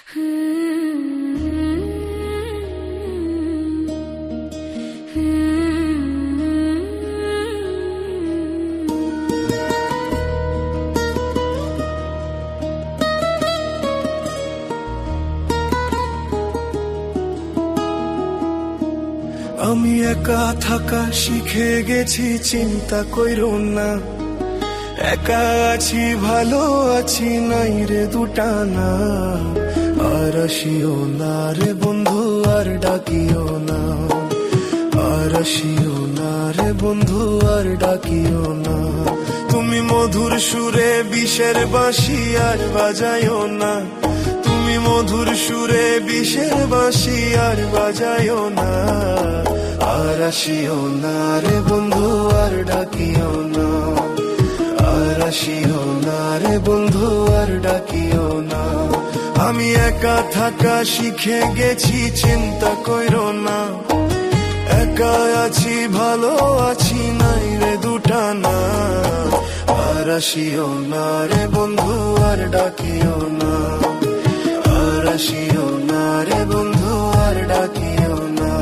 আমি একা থাকা শিখে গেছি, চিন্তা কইরো না। একা আছি, ভালো আছি, নাই রে দুটানা। আর আসিও না রে বন্ধু, আর ডাকিও না। আর আসিও না রে বন্ধু, আর ডাকিও না। তুমি মধুর সুরে বিষের বাঁশি আর বাজায়ও না। তুমি মধুর সুরে বিষের বাঁশি আর বাজায়ও না। আর আসিও না রে বন্ধু, আর ডাকিও না। আর আসিও না রে বন্ধু, আর ডাকিও না। আমি একা থাকা শিখে গেছি, চিন্তা কইরো না। একা আছি, ভালো আছি, নাই রে দুটানা। আর আসিও না রে বন্ধু, আর ডাকিও না। আর আসিও না রে বন্ধু, আর ডাকিও না।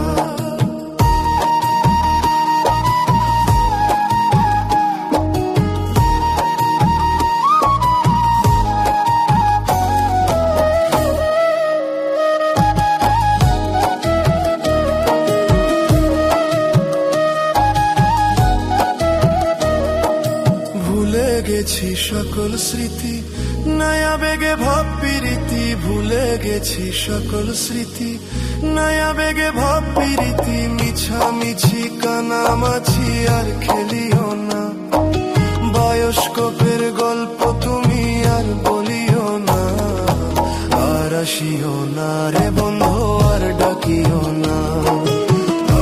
ভুলে গেছি সকল স্মৃতি, নয়া বেগে ভাব প্রীতি। ভুলে গেছি সকল স্মৃতি, নয়া বেগে ভাব প্রীতি। মিছামিছি কানামাছি আর খেলিও না। বায়োস্কোপের গল্প তুমি আর বলিও না। আর আসিও না রে বন্ধু, আর ডাকিও না।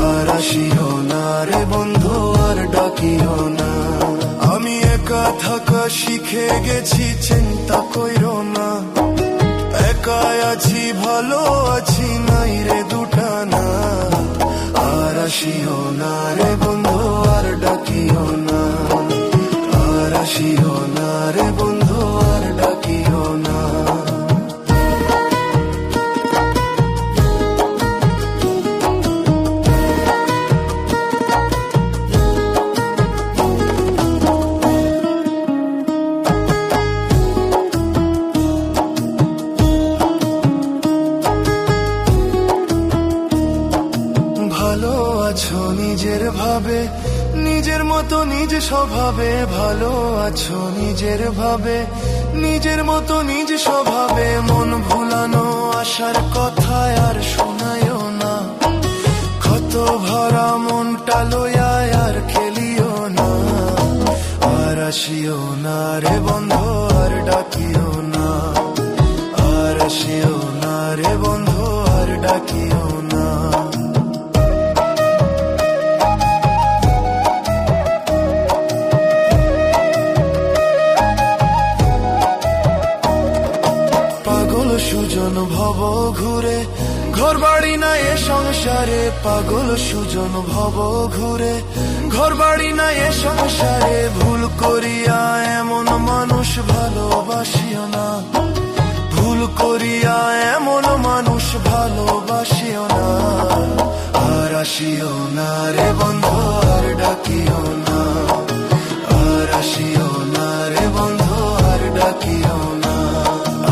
আর আসিও না রে বন্ধু, আর ডাকিও না। আমি একা থাকা শিখে গেছি, চিন্তা কইরো না। একা আছি, ভালো আছি, নাই রে দুটানা। আর আসিও না রে বন্ধু, আর ডাকিও না। আর আসিও না রে বন্ধু, আর ডাকিও না। ভালো আছো নিজের ভাবে, নিজের মতো নিজ স্বভাবে। ভালো আছো নিজের ভাবে, নিজের মতো নিজ স্বভাবে। মন ভুলানো আশার কথা আর শোনায়ও না। ক্ষত ভরা মনটা লইয়া আর খেলিও না। আর আসিও না রে বন্ধু, আর ডাকিও না। আর আসিও না রে বন্ধু, আর ডাকিও না। পাগল সুজন ভব ঘুরে, ঘর বাড়ি না এ সংসারে। পাগল সুজন ভব ঘুরে, ঘর বাড়ি না এ সংসারে। ভুল করিয়া এমন মানুষ ভালোবাসিও না। ভুল করিয়া এমন মানুষ ভালোবাসিও না। আর আসিও না রে বন্ধু, আর ডাকিও না। আর আসিও না রে বন্ধু, আর ডাকিও না।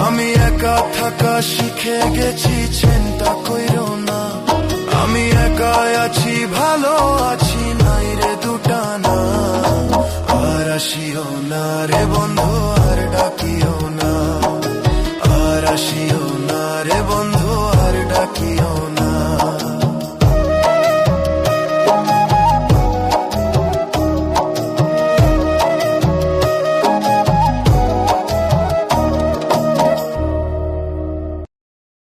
আমি একা থাকা শিখে গেছি, চিন্তা কইরো না। আমি একা আছি, ভালো আছি, নাই রে দুটানা। আর আসিও না রে বন্ধু, আর ডাকিও না। আর আসিও না রে বন্ধু,